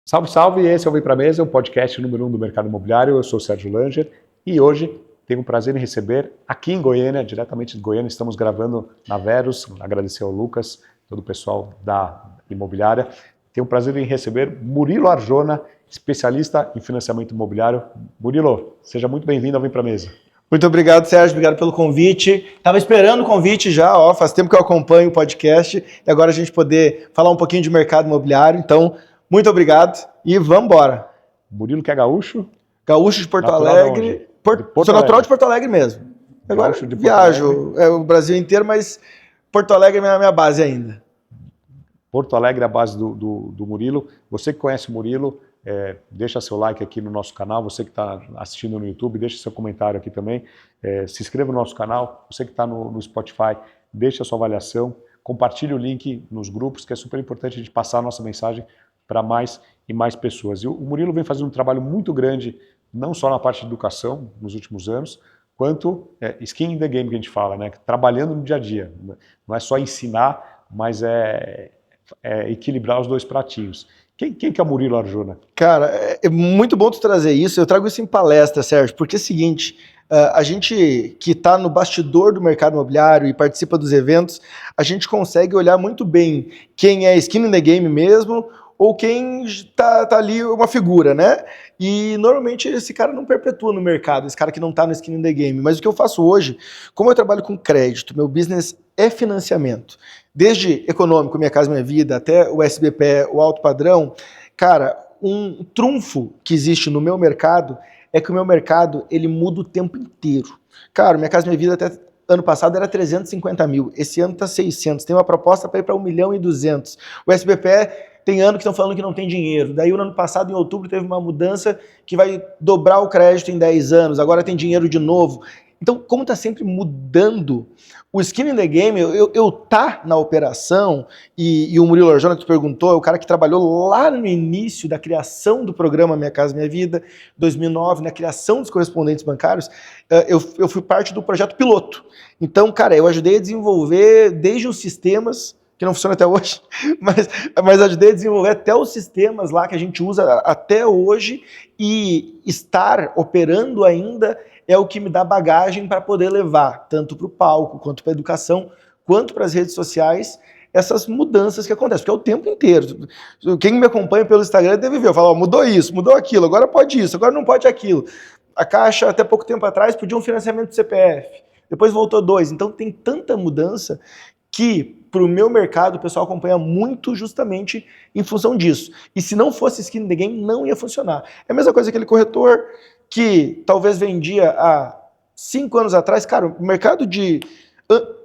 Salve, salve! Esse é o Vem Pra Mesa, o podcast número 1 do mercado imobiliário. Eu sou o Sérgio Langer e hoje tenho o prazer em receber aqui em Goiânia, diretamente de Goiânia, estamos gravando na Verus, agradecer ao Lucas, todo o pessoal da imobiliária. Tenho o prazer em receber Murilo Arjona, especialista em financiamento imobiliário. Murilo, seja muito bem-vindo ao Vem Pra Mesa. Muito obrigado, Sérgio, obrigado pelo convite. Estava esperando o convite já, faz tempo que eu acompanho o podcast e agora a gente poder falar um pouquinho de mercado imobiliário, então muito obrigado e vamos embora. Murilo que é gaúcho? Gaúcho de Porto natural Alegre. Sou natural de Porto Alegre mesmo. Agora gaúcho de Porto viajo o Brasil inteiro, mas Porto Alegre é a minha base ainda. Porto Alegre é a base do Murilo. Você que conhece o Murilo, deixa seu like aqui no nosso canal. Você que está assistindo no YouTube, deixa seu comentário aqui também. Se inscreva no nosso canal. Você que está no Spotify, deixa a sua avaliação. Compartilhe o link nos grupos, que é super importante a gente passar a nossa mensagem para mais e mais pessoas. E o Murilo vem fazendo um trabalho muito grande, não só na parte de educação nos últimos anos, quanto skin in the game que a gente fala, né? Trabalhando no dia a dia. Não é só ensinar, mas equilibrar os dois pratinhos. Quem que é o Murilo Arjona? Cara, é muito bom tu trazer isso. Eu trago isso em palestra, Sérgio, porque é o seguinte, a gente que está no bastidor do mercado imobiliário e participa dos eventos, a gente consegue olhar muito bem quem é skin in the game mesmo ou quem tá ali uma figura, né? E normalmente esse cara não perpetua no mercado, esse cara que não está no skin in the game. Mas o que eu faço hoje, como eu trabalho com crédito, meu business é financiamento. Desde econômico, Minha Casa Minha Vida, até o SBPE, o alto padrão, cara, um trunfo que existe no meu mercado é que o meu mercado, ele muda o tempo inteiro. Cara, Minha Casa Minha Vida até ano passado era 350 mil, esse ano está 600, tem uma proposta para ir para 1.200.000. O SBPE tem ano que estão falando que não tem dinheiro. Daí, no ano passado, em outubro, teve uma mudança que vai dobrar o crédito em 10 anos. Agora tem dinheiro de novo. Então, como está sempre mudando, o skin in the game, eu tá na operação, e o Murilo Arjona, que tu perguntou, é o cara que trabalhou lá no início da criação do programa Minha Casa Minha Vida, 2009, na criação dos correspondentes bancários, eu fui parte do projeto piloto. Então, cara, eu ajudei a desenvolver desde os sistemas, que não funciona até hoje, mas ajudei a desenvolver até os sistemas lá que a gente usa até hoje, e estar operando ainda é o que me dá bagagem para poder levar, tanto para o palco, quanto para a educação, quanto para as redes sociais, essas mudanças que acontecem, porque é o tempo inteiro. Quem me acompanha pelo Instagram deve ver, eu falo, mudou isso, mudou aquilo, agora pode isso, agora não pode aquilo. A Caixa, até pouco tempo atrás, pediu um financiamento do CPF, depois voltou 2, então tem tanta mudança que para o meu mercado o pessoal acompanha muito justamente em função disso. E se não fosse skin in the game, não ia funcionar. É a mesma coisa que aquele corretor que talvez vendia há 5 anos atrás. Cara, o mercado de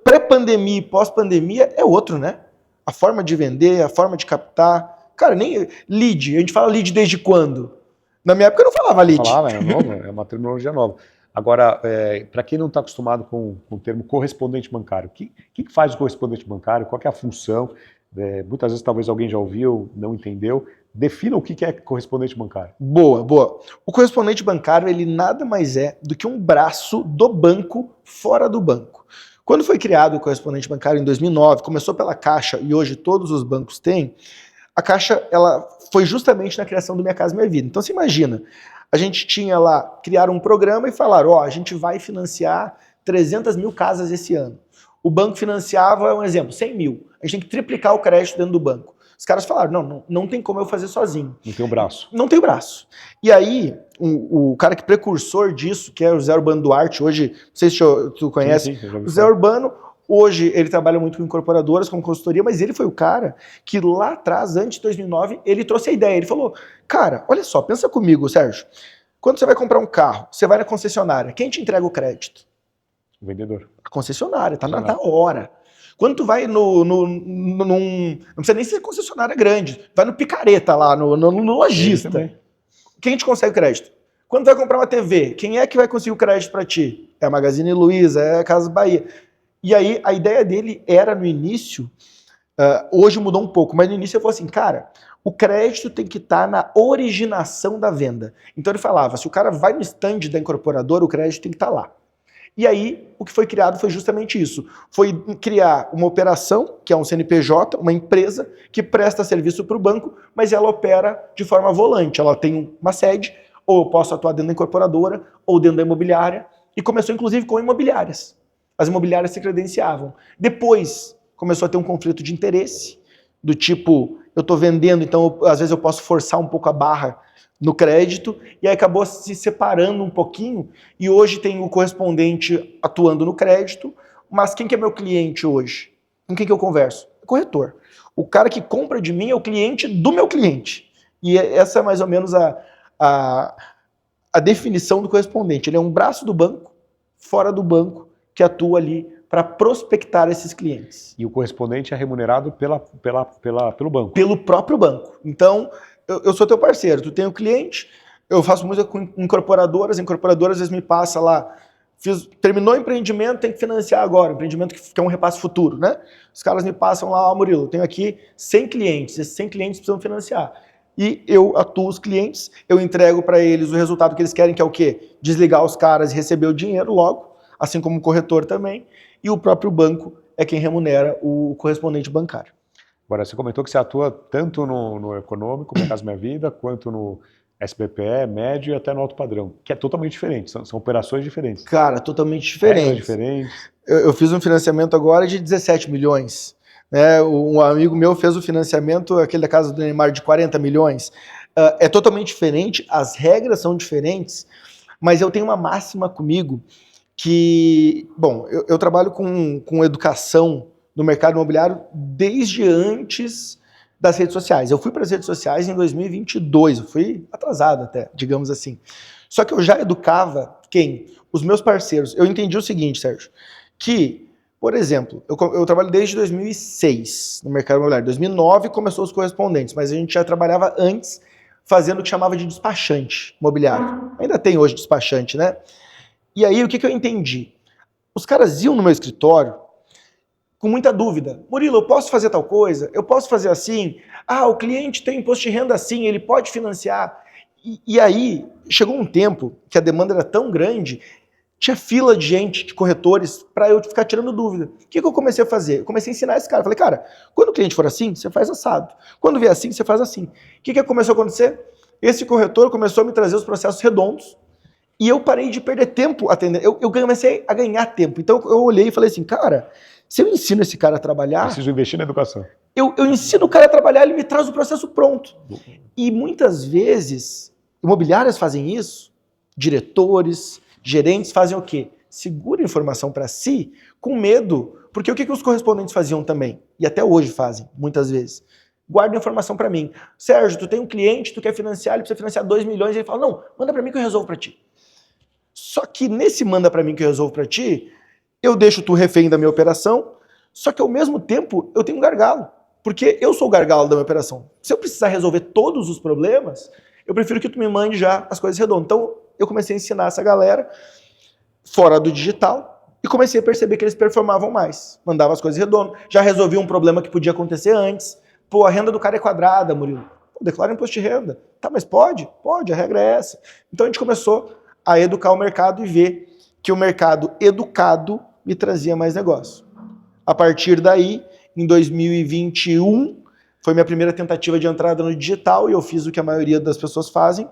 pré-pandemia e pós-pandemia é outro, né? A forma de vender, a forma de captar. Cara, nem lead, a gente fala lead desde quando? Na minha época eu não falava lead. Falava, é novo, é uma terminologia nova. Agora, para quem não está acostumado com o termo correspondente bancário, o que faz o correspondente bancário? Qual que é a função? Muitas vezes talvez alguém já ouviu, não entendeu. Defina o que é correspondente bancário. Boa, boa. O correspondente bancário, ele nada mais é do que um braço do banco fora do banco. Quando foi criado o correspondente bancário em 2009, começou pela Caixa e hoje todos os bancos têm, a Caixa ela foi justamente na criação do Minha Casa Minha Vida. Então você imagina, a gente tinha lá, criar um programa e falar, a gente vai financiar 300 mil casas esse ano. O banco financiava, um exemplo, 100 mil. A gente tem que triplicar o crédito dentro do banco. Os caras falaram, não tem como eu fazer sozinho. Não tem o braço. Não tem o braço. E aí, o cara que precursor disso, que é o Zé Urbano Duarte, hoje, não sei se tu conhece, sim, o Zé Urbano, hoje ele trabalha muito com incorporadoras, com consultoria, mas ele foi o cara que lá atrás, antes de 2009, ele trouxe a ideia. Ele falou, cara, olha só, pensa comigo, Sérgio. Quando você vai comprar um carro, você vai na concessionária, quem te entrega o crédito? O vendedor. A concessionária, tá na hora. Quando tu vai não precisa nem ser concessionária grande, vai no picareta lá, no lojista. Quem te consegue crédito? Quando tu vai comprar uma TV, quem é que vai conseguir o crédito para ti? É a Magazine Luiza, é a Casas Bahia. E aí a ideia dele era no início, hoje mudou um pouco, mas no início ele falou assim, cara, o crédito tem que estar na originação da venda. Então ele falava, se o cara vai no stand da incorporadora, o crédito tem que estar lá. E aí, o que foi criado foi justamente isso. Foi criar uma operação, que é um CNPJ, uma empresa que presta serviço para o banco, mas ela opera de forma volante. Ela tem uma sede, ou eu posso atuar dentro da incorporadora, ou dentro da imobiliária. E começou, inclusive, com imobiliárias. As imobiliárias se credenciavam. Depois, começou a ter um conflito de interesse, do tipo, eu estou vendendo, então às vezes eu posso forçar um pouco a barra no crédito, e aí acabou se separando um pouquinho, e hoje tem o correspondente atuando no crédito, mas quem que é meu cliente hoje? Com quem que eu converso? Corretor. O cara que compra de mim é o cliente do meu cliente. E essa é mais ou menos a definição do correspondente. Ele é um braço do banco, fora do banco, que atua ali para prospectar esses clientes. E o correspondente é remunerado pelo banco? Pelo próprio banco. Então, eu sou teu parceiro, tu tem um cliente, eu faço música com incorporadoras, às vezes me passa lá, terminou o empreendimento, tem que financiar agora, empreendimento que é um repasse futuro, né? Os caras me passam lá, Murilo, eu tenho aqui 100 clientes, esses 100 clientes precisam financiar. E eu atuo os clientes, eu entrego para eles o resultado que eles querem, que é o quê? Desligar os caras e receber o dinheiro logo, assim como o corretor também, e o próprio banco é quem remunera o correspondente bancário. Agora, você comentou que você atua tanto no econômico, Minha Casa Minha Vida, quanto no SBPE, médio e até no alto padrão, que é totalmente diferente, são operações diferentes. Cara, totalmente diferente. Regras diferentes. Eu fiz um financiamento agora de 17 milhões. Né? Um amigo meu fez o financiamento, aquele da casa do Neymar, de 40 milhões. É totalmente diferente, as regras são diferentes, mas eu tenho uma máxima comigo que, bom, eu trabalho com educação no mercado imobiliário desde antes das redes sociais. Eu fui para as redes sociais em 2022, eu fui atrasado até, digamos assim. Só que eu já educava quem? Os meus parceiros. Eu entendi o seguinte, Sérgio, que, por exemplo, eu trabalho desde 2006 no mercado imobiliário. Em 2009 começou os correspondentes, mas a gente já trabalhava antes fazendo o que chamava de despachante imobiliário. Ainda tem hoje despachante, né? E aí, o que eu entendi? Os caras iam no meu escritório com muita dúvida. Murilo, eu posso fazer tal coisa? Eu posso fazer assim? Ah, o cliente tem imposto de renda assim, ele pode financiar. E aí, chegou um tempo que a demanda era tão grande, tinha fila de gente, de corretores, para eu ficar tirando dúvida. O que eu comecei a fazer? Eu comecei a ensinar esse cara. Falei, cara, quando o cliente for assim, você faz assado. Quando vier assim, você faz assim. O que começou a acontecer? Esse corretor começou a me trazer os processos redondos, e eu parei de perder tempo atendendo. Eu comecei a ganhar tempo. Então eu olhei e falei assim, cara, se eu ensino esse cara a trabalhar... Preciso investir na educação. Eu ensino o cara a trabalhar, ele me traz o processo pronto. E muitas vezes, imobiliárias fazem isso, diretores, gerentes fazem o quê? Segura a informação para si com medo. Porque o que os correspondentes faziam também? E até hoje fazem, muitas vezes. Guarda a informação para mim. Sérgio, tu tem um cliente, tu quer financiar, ele precisa financiar 2 milhões, e ele fala, não, manda para mim que eu resolvo para ti. Só que nesse manda para mim que eu resolvo para ti, eu deixo tu refém da minha operação, só que ao mesmo tempo eu tenho um gargalo, porque eu sou o gargalo da minha operação. Se eu precisar resolver todos os problemas, eu prefiro que tu me mande já as coisas redondas. Então eu comecei a ensinar essa galera fora do digital e comecei a perceber que eles performavam mais, mandavam as coisas redondas, já resolvia um problema que podia acontecer antes. Pô, a renda do cara é quadrada, Murilo. Declara imposto de renda. Tá, mas pode? Pode, a regra é essa. Então a gente começou a educar o mercado e ver que o mercado educado me trazia mais negócio. A partir daí, em 2021, foi minha primeira tentativa de entrada no digital e eu fiz o que a maioria das pessoas fazem,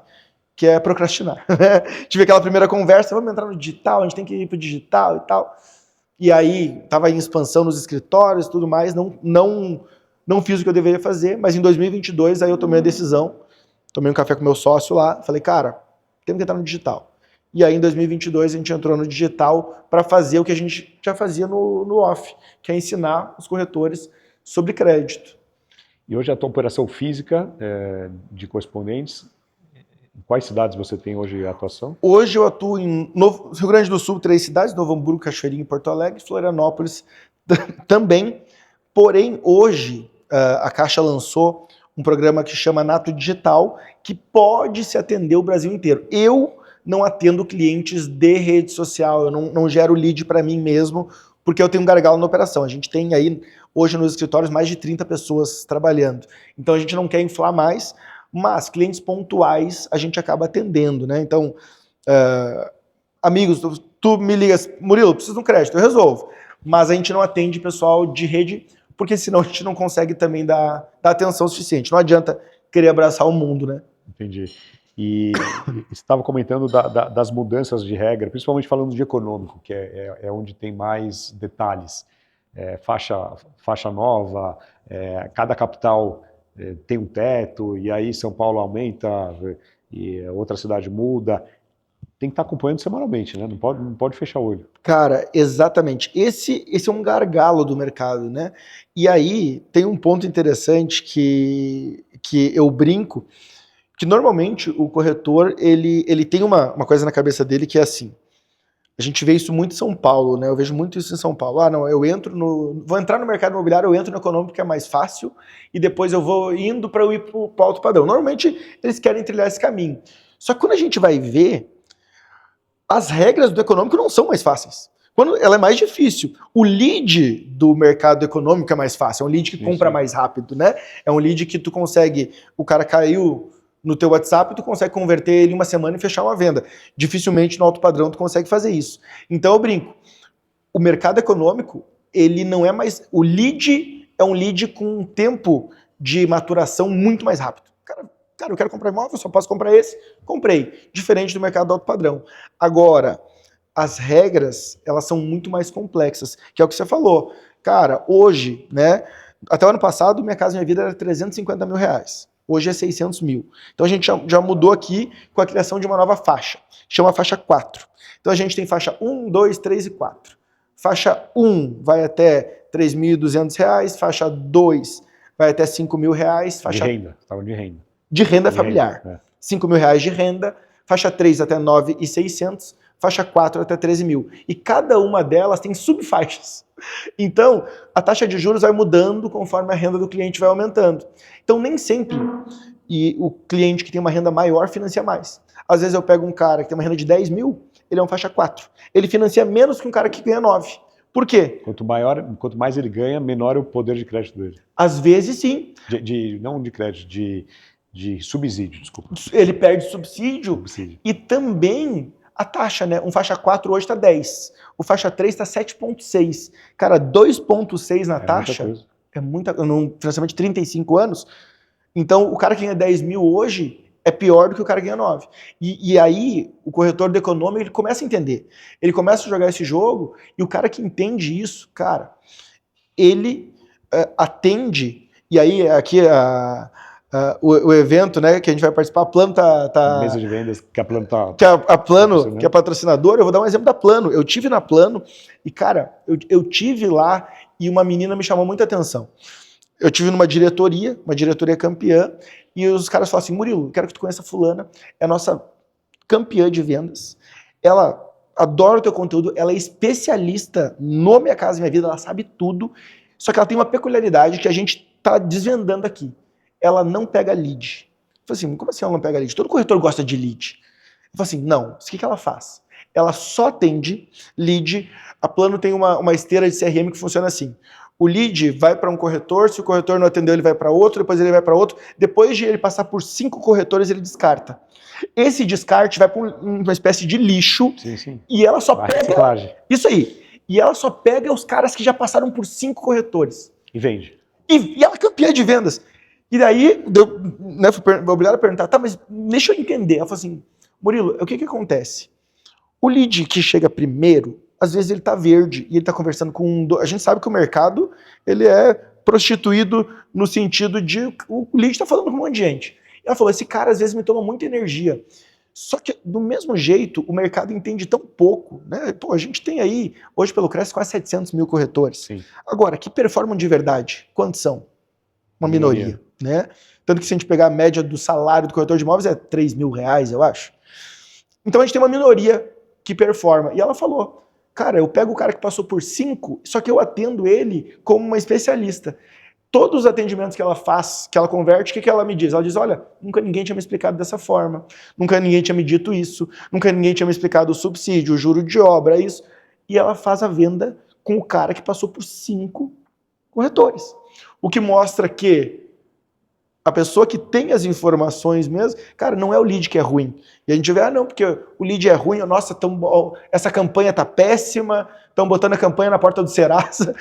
que é procrastinar. Tive aquela primeira conversa, vamos entrar no digital, a gente tem que ir para o digital e tal. E aí, estava em expansão nos escritórios e tudo mais, não fiz o que eu deveria fazer, mas em 2022 aí eu tomei a decisão, tomei um café com meu sócio lá, falei, cara, temos que entrar no digital. E aí, em 2022, a gente entrou no digital para fazer o que a gente já fazia no off, que é ensinar os corretores sobre crédito. E hoje a tua operação física de correspondentes, em quais cidades você tem hoje a atuação? Hoje eu atuo em Rio Grande do Sul, 3 cidades, Novo Hamburgo, Cachoeirinha e Porto Alegre, Florianópolis também. Porém, hoje a Caixa lançou um programa que chama Nato Digital, que pode se atender o Brasil inteiro. Eu não atendo clientes de rede social, eu não gero lead para mim mesmo, porque eu tenho um gargalo na operação. A gente tem aí, hoje nos escritórios, mais de 30 pessoas trabalhando. Então a gente não quer inflar mais, mas clientes pontuais a gente acaba atendendo, né? Então, amigos, tu me ligas, Murilo, preciso de um crédito, eu resolvo. Mas a gente não atende pessoal de rede, porque senão a gente não consegue também dar atenção suficiente. Não adianta querer abraçar o mundo, né? Entendi. E você estava comentando das mudanças de regra, principalmente falando de econômico, que é onde tem mais detalhes. Faixa nova, cada capital tem um teto, e aí São Paulo aumenta, e outra cidade muda. Tem que estar acompanhando semanalmente, né? Não pode fechar o olho. Cara, exatamente. Esse é um gargalo do mercado, né? E aí tem um ponto interessante que eu brinco, que normalmente o corretor, ele tem uma coisa na cabeça dele que é assim, a gente vê isso muito em São Paulo, né? Eu vejo muito isso em São Paulo. Ah, não, vou entrar no mercado imobiliário, eu entro no econômico que é mais fácil e depois eu vou indo para ir para o alto padrão. Normalmente eles querem trilhar esse caminho. Só que quando a gente vai ver, as regras do econômico não são mais fáceis. Quando ela é mais difícil. O lead do mercado econômico é mais fácil, é um lead que compra mais rápido, né? É um lead que tu consegue, o cara caiu no teu WhatsApp, tu consegue converter ele em uma semana e fechar uma venda. Dificilmente no alto padrão tu consegue fazer isso. Então eu brinco, o mercado econômico, ele não é mais... O lead é um lead com um tempo de maturação muito mais rápido. Cara, eu quero comprar imóvel, só posso comprar esse. Comprei. Diferente do mercado alto padrão. Agora, as regras, elas são muito mais complexas, que é o que você falou. Cara, hoje, né, até o ano passado, Minha Casa Minha Vida era 350 mil reais. Hoje é 600 mil. Então a gente já mudou aqui com a criação de uma nova faixa, chama faixa 4. Então a gente tem faixa 1, 2, 3 e 4. Faixa 1 vai até R$ 3.200, faixa 2 vai até R$ 5.000. Faixa... De renda, estava de renda. De renda familiar. R$ 5.000 de renda, faixa 3 até 9.600, faixa 4 até 13 mil. E cada uma delas tem subfaixas. Então, a taxa de juros vai mudando conforme a renda do cliente vai aumentando. Então, nem sempre o cliente que tem uma renda maior financia mais. Às vezes eu pego um cara que tem uma renda de 10 mil, ele é um faixa 4. Ele financia menos que um cara que ganha 9. Por quê? Quanto mais ele ganha, menor é o poder de crédito dele. Às vezes, sim. Não de crédito, de subsídio, desculpa. Ele perde subsídio. E também a taxa, né? Um faixa 4 hoje está 10. O faixa 3 está 7,6. Cara, 2,6 na taxa é muita coisa. Num financiamento de 35 anos. Então, o cara que ganha 10 mil hoje é pior do que o cara que ganha 9. E aí, o corretor do econômico, ele começa a entender. Ele começa a jogar esse jogo e o cara que entende isso, cara, ele atende. E aí, aqui o evento, né, que a gente vai participar, a Plano tá... Mesa de vendas, que a Plano tá... a Plano, que é patrocinadora, eu vou dar um exemplo da Plano. Eu tive na Plano e, cara, eu tive lá e uma menina me chamou muita atenção. Eu tive numa diretoria, uma diretoria campeã, e os caras falaram assim, Murilo, quero que tu conheça a fulana, é a nossa campeã de vendas, ela adora o teu conteúdo, ela é especialista no Minha Casa Minha Vida, ela sabe tudo, só que ela tem uma peculiaridade que a gente tá desvendando aqui. Ela não pega lead. Eu falei assim, como assim ela não pega lead? Todo corretor gosta de lead. Eu falei assim, não, o que ela faz? Ela só atende lead, a Plano tem uma esteira de CRM que funciona assim, o lead vai para um corretor, se o corretor não atendeu ele vai para outro, depois ele vai para outro, depois de ele passar por 5 corretores ele descarta. Esse descarte vai para uma espécie de lixo, sim. E ela só pega... Reciclagem. Isso aí. E ela só pega os caras que já passaram por 5 corretores. E vende. E ela é campeã de vendas. E daí, fui obrigado a perguntar, tá, mas deixa eu entender. Ela falou assim, Murilo, o que acontece? O lead que chega primeiro, às vezes ele tá verde e ele tá conversando com... A gente sabe que o mercado, ele é prostituído no sentido de... O lead tá falando com um monte de gente. E ela falou, esse cara às vezes me toma muita energia. Só que, do mesmo jeito, o mercado entende tão pouco, né? Pô, a gente tem aí, hoje pelo Cresce, quase 700 mil corretores. Sim. Agora, que performam de verdade? Quantos são? Uma minoria, né? Tanto que se a gente pegar a média do salário do corretor de imóveis é 3 mil reais, eu acho. Então a gente tem uma minoria que performa. E ela falou, cara, eu pego o cara que passou por 5, só que eu atendo ele como uma especialista. Todos os atendimentos que ela faz, que ela converte, o que ela me diz? Ela diz, olha, nunca ninguém tinha me explicado dessa forma, nunca ninguém tinha me dito isso, nunca ninguém tinha me explicado o subsídio, o juro de obra, isso. E ela faz a venda com o cara que passou por 5 corretores. O que mostra que A pessoa que tem as informações mesmo, cara, não é o lead que é ruim. E a gente vê, não, porque o lead é ruim, nossa, essa campanha tá péssima, estão botando a campanha na porta do Serasa.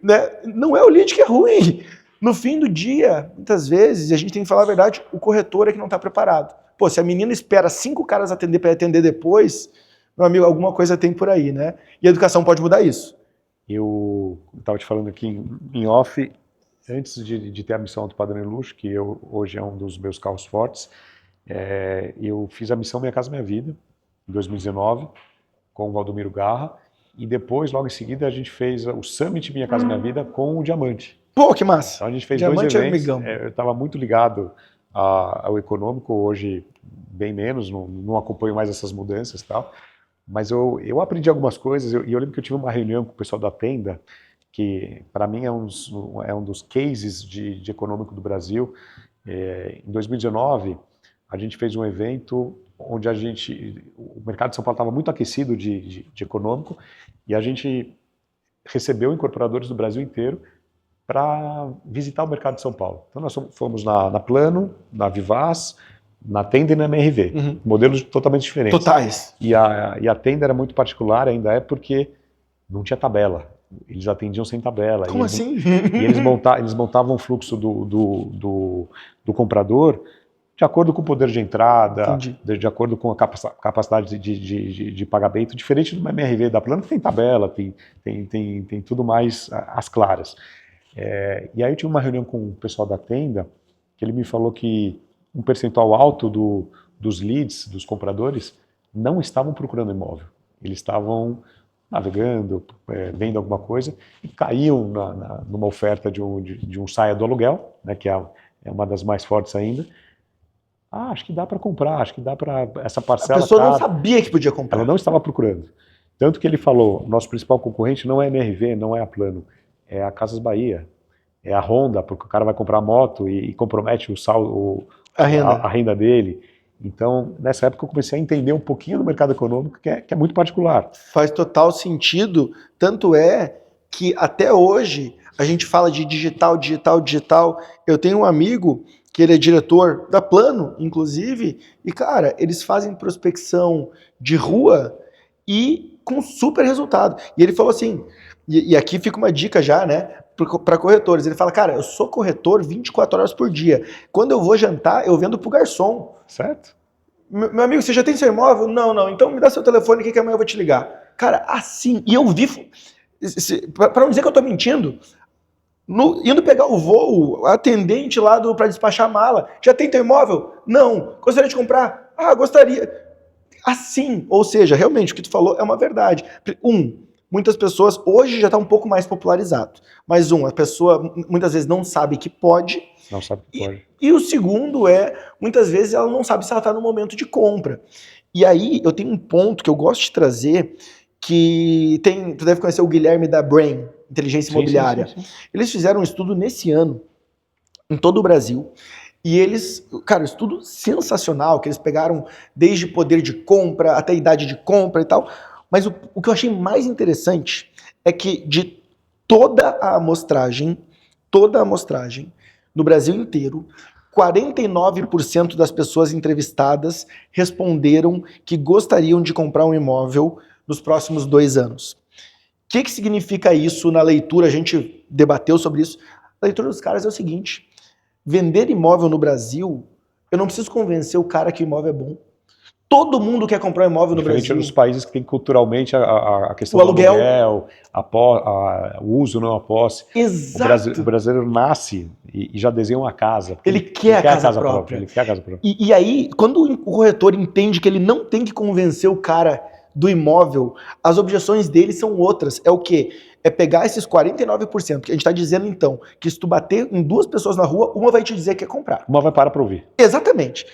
Né? Não é o lead que é ruim. No fim do dia, muitas vezes, e a gente tem que falar a verdade, o corretor é que não está preparado. Pô, se a menina espera 5 caras atender para atender depois, meu amigo, alguma coisa tem por aí, né? E a educação pode mudar isso. Eu estava te falando aqui em off, antes de ter a missão Alto Padrão e Luxo, que hoje é um dos meus carros fortes, eu fiz a missão Minha Casa Minha Vida, em 2019, com o Valdomiro Garra, e depois, logo em seguida, a gente fez o Summit Minha Casa Minha Vida com o Diamante. Pô, que massa! Então a gente fez Diamante 2 eventos, é amigão. eu estava muito ligado ao econômico, hoje bem menos, não acompanho mais essas mudanças e tal, mas eu aprendi algumas coisas, e eu lembro que eu tive uma reunião com o pessoal da Tenda, que para mim é um dos cases de econômico do Brasil. Em 2019, a gente fez um evento onde o mercado de São Paulo estava muito aquecido de econômico, e a gente recebeu incorporadores do Brasil inteiro para visitar o mercado de São Paulo. Então nós fomos na Plano, na Vivaz, na Tenda e na MRV, modelos totalmente diferentes. Totais. E a Tenda era muito particular, ainda é, porque não tinha tabela. Eles atendiam sem tabela. Como assim? E eles montavam o fluxo do comprador de acordo com o poder de entrada, de acordo com a capacidade de pagamento, diferente do MRV da Plano, que tem tabela, tem tudo mais às claras. E aí eu tive uma reunião com o pessoal da Tenda, que ele me falou que um percentual alto dos leads, dos compradores, não estavam procurando imóvel. Eles estavam navegando, vendo alguma coisa, e caíam numa oferta de um saia do aluguel, né, que é uma das mais fortes ainda. Acho que dá para comprar, acho que dá para essa parcela. A pessoa cara, não sabia que podia comprar. Ela não estava procurando. Tanto que ele falou, nosso principal concorrente não é a MRV, não é a Plano, é a Casas Bahia, é a Honda, porque o cara vai comprar moto e compromete a renda dele. Então, nessa época eu comecei a entender um pouquinho do mercado econômico, que é muito particular. Faz total sentido, tanto é que até hoje a gente fala de digital. Eu tenho um amigo que ele é diretor da Plano, inclusive, e cara, eles fazem prospecção de rua e com super resultado. E ele falou assim, e aqui fica uma dica já, né, para corretores. Ele fala, cara, eu sou corretor 24 horas por dia. Quando eu vou jantar, eu vendo pro garçom. Certo? Meu amigo, você já tem seu imóvel? Não. Então me dá seu telefone aqui que amanhã eu vou te ligar. Cara, assim, e eu vi, para não dizer que eu tô mentindo, indo pegar o voo, atendente lá para despachar a mala, já tem teu imóvel? Não. Gostaria de comprar? Ah, gostaria. Assim, ou seja, realmente o que tu falou é uma verdade. Muitas pessoas, hoje já está um pouco mais popularizado, mas a pessoa muitas vezes não sabe que pode. Não sabe que pode. E o segundo muitas vezes ela não sabe se ela está no momento de compra. E aí eu tenho um ponto que eu gosto de trazer, que tu deve conhecer o Guilherme da Brain, Inteligência Imobiliária. Sim. Eles fizeram um estudo nesse ano, em todo o Brasil, e eles, cara, um estudo sensacional, que eles pegaram desde poder de compra até idade de compra e tal, mas o que eu achei mais interessante é que de toda a amostragem, no Brasil inteiro, 49% das pessoas entrevistadas responderam que gostariam de comprar um imóvel nos próximos 2 anos. O que significa isso na leitura? A gente debateu sobre isso. A leitura dos caras é o seguinte, vender imóvel no Brasil, eu não preciso convencer o cara que o imóvel é bom. Todo mundo quer comprar um imóvel no Brasil. Diferente dos países que tem culturalmente a questão o do aluguel, o uso, não a posse. Exato. O brasileiro nasce e já desenha uma casa. Ele quer a casa própria. Ele quer a casa própria. E aí, quando o corretor entende que ele não tem que convencer o cara do imóvel, as objeções dele são outras. É o quê? É pegar esses 49%, que a gente está dizendo então, que se tu bater em 2 pessoas na rua, uma vai te dizer que quer comprar. Uma vai parar para ouvir. Exatamente.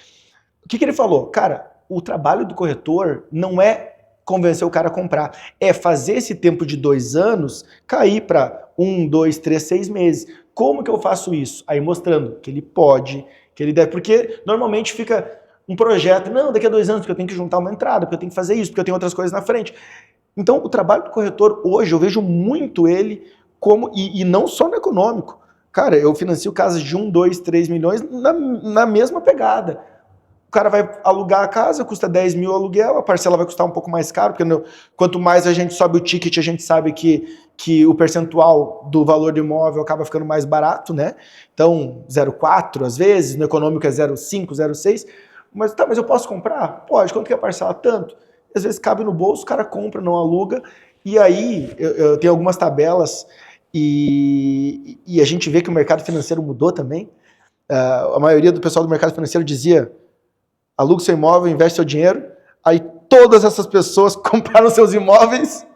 O que ele falou? Cara, o trabalho do corretor não é convencer o cara a comprar, é fazer esse tempo de 2 anos cair para 1, 2, 3, 6 meses. Como que eu faço isso? Aí mostrando que ele pode, que ele deve, porque normalmente fica um projeto, não, daqui a 2 anos porque eu tenho que juntar uma entrada, porque eu tenho que fazer isso, porque eu tenho outras coisas na frente. Então o trabalho do corretor hoje, eu vejo muito ele como, e não só no econômico, Cara, eu financio casas de 1, 2, 3 milhões na mesma pegada. O cara vai alugar a casa, custa 10 mil o aluguel, a parcela vai custar um pouco mais caro, porque quanto mais a gente sobe o ticket, a gente sabe que o percentual do valor do imóvel acaba ficando mais barato, né? Então, 0,4 às vezes, no econômico é 0,5, 0,6. Mas tá, mas eu posso comprar? Pode, quanto que é a parcela? Tanto. Às vezes cabe no bolso, o cara compra, não aluga. E aí, eu tenho algumas tabelas e a gente vê que o mercado financeiro mudou também. A maioria do pessoal do mercado financeiro dizia: aluga seu imóvel, investe seu dinheiro. Aí todas essas pessoas compraram seus imóveis.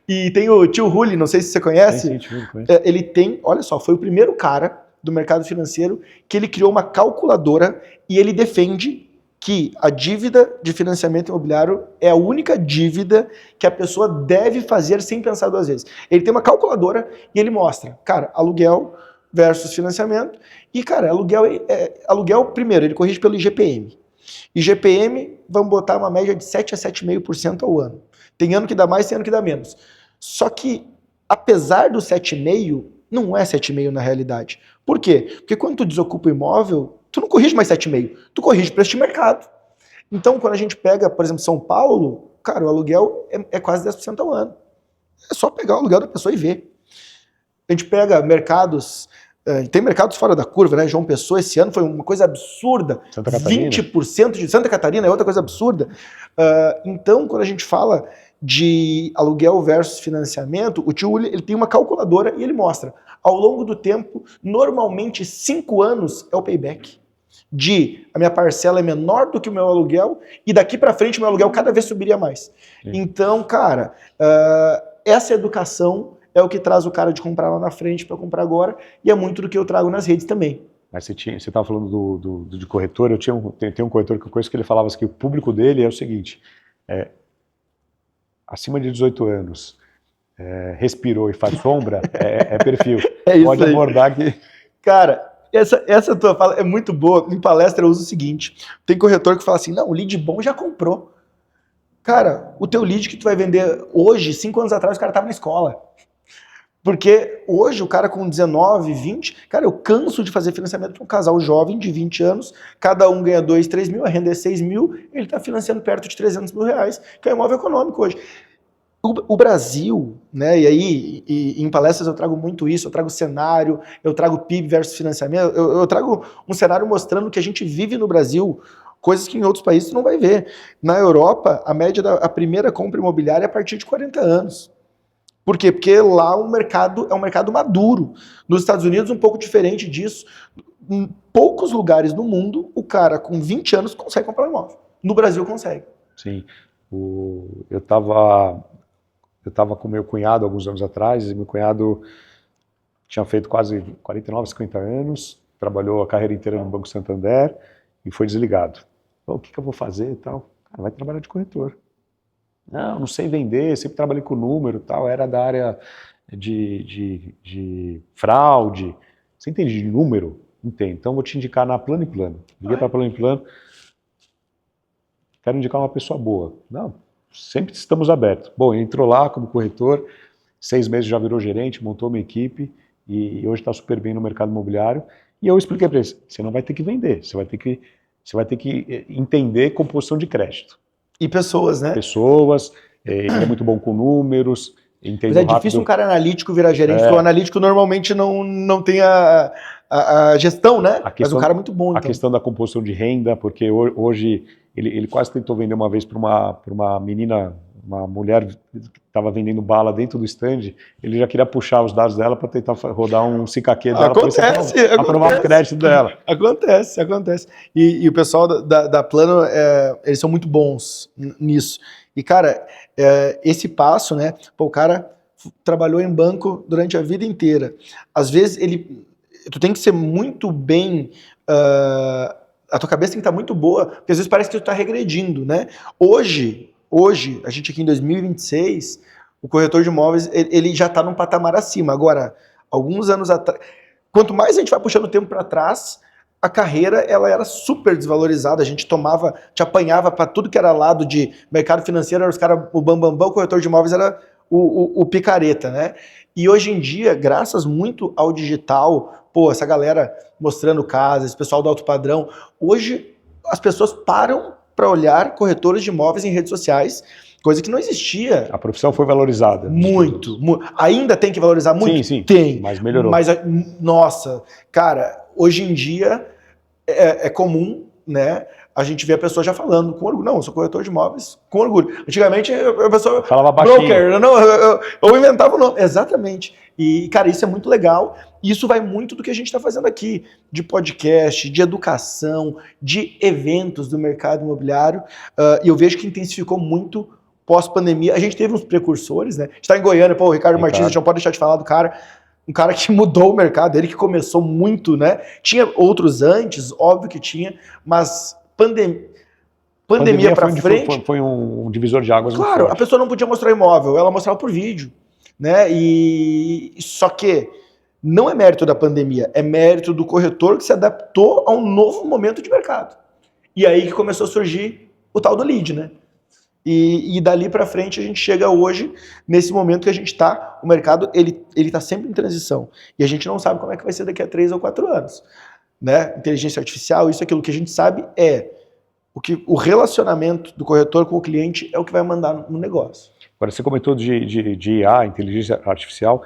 E tem o tio Rulli, não sei se você conhece. Sim, conheço. Ele tem, olha só, foi o primeiro cara do mercado financeiro que ele criou uma calculadora e ele defende que a dívida de financiamento imobiliário é a única dívida que a pessoa deve fazer sem pensar duas vezes. Ele tem uma calculadora e ele mostra, cara, aluguel versus financiamento. E, cara, aluguel primeiro, ele corrige pelo IGPM. IGPM, vamos botar uma média de 7 a 7,5% ao ano. Tem ano que dá mais, tem ano que dá menos. Só que, apesar do 7,5%, não é 7,5% na realidade. Por quê? Porque quando tu desocupa o imóvel, tu não corrige mais 7,5%, tu corrige preço de mercado. Então, quando a gente pega, por exemplo, São Paulo, cara, o aluguel é quase 10% ao ano. É só pegar o aluguel da pessoa e ver. A gente pega mercados... Tem mercados fora da curva, né? João Pessoa esse ano foi uma coisa absurda. Santa Catarina. 20% de Santa Catarina é outra coisa absurda. Então, quando a gente fala de aluguel versus financiamento, o tio Uli, ele tem uma calculadora e ele mostra, ao longo do tempo, normalmente 5 anos é o payback. A minha parcela é menor do que o meu aluguel e daqui para frente o meu aluguel cada vez subiria mais. Sim. Então, cara, essa educação é o que traz o cara de comprar lá na frente para comprar agora, e é muito do que eu trago nas redes também. Mas você estava falando de corretor, tem um corretor que eu conheço que ele falava assim, que o público dele é o seguinte, acima de 18 anos, respirou e faz sombra, é perfil. É isso. Pode abordar que... Cara, essa tua fala é muito boa. Em palestra eu uso o seguinte, tem corretor que fala assim, não, o lead bom já comprou. Cara, o teu lead que tu vai vender hoje, 5 anos atrás, o cara estava na escola. Porque hoje o cara com 19, 20, cara, eu canso de fazer financiamento para um casal jovem de 20 anos, cada um ganha 2, 3 mil, a renda é 6 mil, ele está financiando perto de 300 mil reais, que é um imóvel econômico hoje. O Brasil, né, e aí em palestras eu trago muito isso, eu trago cenário, eu trago PIB versus financiamento, eu trago um cenário mostrando que a gente vive no Brasil coisas que em outros países tu não vai ver. Na Europa, a média da primeira compra imobiliária é a partir de 40 anos. Por quê? Porque lá o mercado é um mercado maduro. Nos Estados Unidos, um pouco diferente disso. Em poucos lugares no mundo, o cara com 20 anos consegue comprar um imóvel. No Brasil, consegue. Sim. Eu tava com meu cunhado alguns anos atrás, e meu cunhado tinha feito quase 49, 50 anos, trabalhou a carreira inteira no Banco Santander e foi desligado. O que eu vou fazer e tal? Cara, vai trabalhar de corretor. Não sei vender, sempre trabalhei com número e tal, era da área de fraude. Você entende de número? Entendo. Então vou te indicar na Plano e Plano. Liguei para Plano e Plano. Quero indicar uma pessoa boa. Não, sempre estamos abertos. Bom, entrou lá como corretor, 6 meses já virou gerente, montou uma equipe e hoje está super bem no mercado imobiliário. E eu expliquei para ele, você não vai ter que vender, você vai ter que entender composição de crédito. E pessoas, né? Pessoas, ele é muito bom com números, entende rápido. Mas é difícil um cara analítico virar gerente, porque o analítico normalmente não tem a gestão, né? Mas o cara é muito bom. A questão da composição de renda, porque hoje ele quase tentou vender uma vez para uma menina, uma mulher que estava vendendo bala dentro do stand, ele já queria puxar os dados dela para tentar rodar um CKQ dela para aprovar o crédito dela. Acontece. E o pessoal da Plano, eles são muito bons nisso. E, cara, esse passo, né? Pô, o cara trabalhou em banco durante a vida inteira. Às vezes, tu tem que ser muito bem... a tua cabeça tem que estar muito boa, porque às vezes parece que tu está regredindo, né? Hoje, a gente aqui em 2026, o corretor de imóveis, ele já está num patamar acima. Agora, alguns anos atrás, quanto mais a gente vai puxando o tempo para trás, a carreira ela era super desvalorizada, a gente apanhava para tudo que era lado de mercado financeiro, era os caras, o bambambam, o corretor de imóveis era o picareta, né? E hoje em dia, graças muito ao digital, pô, essa galera mostrando casa, esse pessoal do alto padrão. Hoje, as pessoas param para olhar corretores de imóveis em redes sociais, coisa que não existia. A profissão foi valorizada. Muito. Ainda tem que valorizar muito? Sim, sim. Tem. Mas melhorou. Mas, nossa, cara, hoje em dia é comum, né? A gente vê a pessoa já falando com orgulho. Não, eu sou corretor de imóveis com orgulho. Antigamente a pessoa falava baixinho. Broker, não, eu inventava o nome. Exatamente. E, cara, isso é muito legal. E isso vai muito do que a gente está fazendo aqui, de podcast, de educação, de eventos do mercado imobiliário. E eu vejo que intensificou muito pós-pandemia. A gente teve uns precursores, né? A gente está em Goiânia, pô, o Ricardo Martins, a gente não pode deixar de falar do cara. Um cara que mudou o mercado, ele que começou muito, né? Tinha outros antes, óbvio que tinha, mas pandemia para frente... Foi um divisor de águas. Claro, a pessoa não podia mostrar imóvel, ela mostrava por vídeo, né? Só que não é mérito da pandemia, é mérito do corretor que se adaptou a um novo momento de mercado. E aí que começou a surgir o tal do lead, né? E dali para frente a gente chega hoje, nesse momento que a gente está, o mercado ele está sempre em transição. E a gente não sabe como é que vai ser daqui a 3 ou 4 anos. Né? Inteligência artificial, isso, aquilo que a gente sabe o relacionamento do corretor com o cliente é o que vai mandar no negócio. Agora, você comentou de IA, inteligência artificial.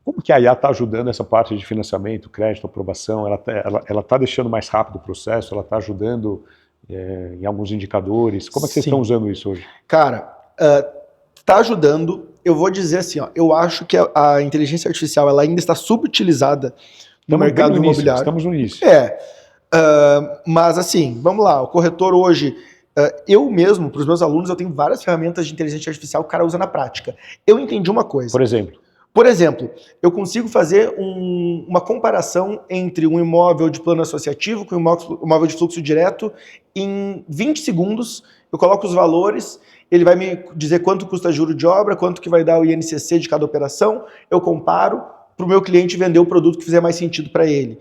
Como que a IA está ajudando essa parte de financiamento, crédito, aprovação? Ela está deixando mais rápido o processo? Ela está ajudando em alguns indicadores? Como é que vocês estão usando isso hoje? Cara, está ajudando. Eu vou dizer assim, ó, eu acho que a inteligência artificial ela ainda está subutilizada no mercado imobiliário. Estamos no início. Mas assim, vamos lá, o corretor hoje, eu mesmo, para os meus alunos, eu tenho várias ferramentas de inteligência artificial que o cara usa na prática. Eu entendi uma coisa. Por exemplo, eu consigo fazer uma comparação entre um imóvel de plano associativo com um imóvel de fluxo direto em 20 segundos, eu coloco os valores, ele vai me dizer quanto custa juro de obra, quanto que vai dar o INCC de cada operação, eu comparo para o meu cliente vender o produto que fizer mais sentido para ele.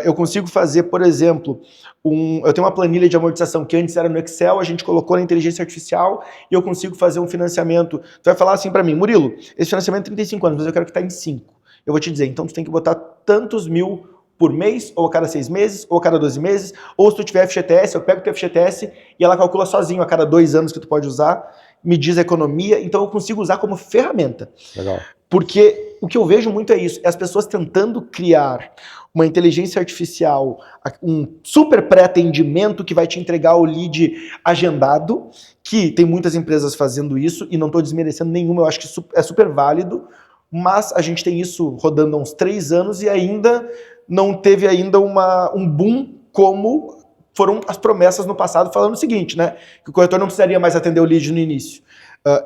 Eu consigo fazer, por exemplo, eu tenho uma planilha de amortização que antes era no Excel, a gente colocou na inteligência artificial e eu consigo fazer um financiamento. Tu vai falar assim para mim, Murilo, esse financiamento é 35 anos, mas eu quero que está em 5. Eu vou te dizer, então tu tem que botar tantos mil por mês, ou a cada 6 meses, ou a cada 12 meses, ou se tu tiver FGTS, eu pego o teu FGTS e ela calcula sozinho a cada 2 anos que tu pode usar, me diz a economia, então eu consigo usar como ferramenta. Legal. Porque o que eu vejo muito é isso, é as pessoas tentando criar uma inteligência artificial, um super pré-atendimento que vai te entregar o lead agendado, que tem muitas empresas fazendo isso, e não estou desmerecendo nenhuma, eu acho que é super válido, mas a gente tem isso rodando há uns 3 anos e ainda não teve ainda um boom como foram as promessas no passado, falando o seguinte, né? Que o corretor não precisaria mais atender o lead no início.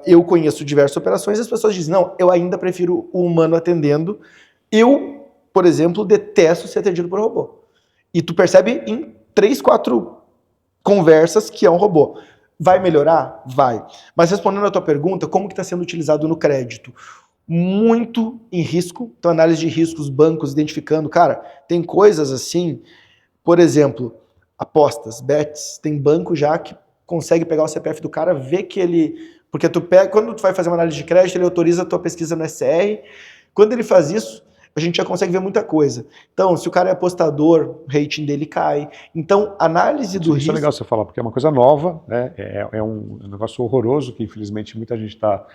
Eu conheço diversas operações e as pessoas dizem, não, eu ainda prefiro o humano atendendo. Eu, por exemplo, detesto ser atendido por robô. E tu percebe em 3, 4 conversas que é um robô. Vai melhorar? Vai. Mas respondendo a tua pergunta, como que está sendo utilizado no crédito? Muito em risco, então análise de riscos, bancos identificando, cara, tem coisas assim, por exemplo, apostas, bets, tem banco já que consegue pegar o CPF do cara, ver que ele... Porque quando tu vai fazer uma análise de crédito, ele autoriza a tua pesquisa no SR, quando ele faz isso, a gente já consegue ver muita coisa. Então, se o cara é apostador, o rating dele cai. Então, análise do risco... Isso é legal você falar, porque é uma coisa nova, né? É um negócio horroroso que, infelizmente, muita gente está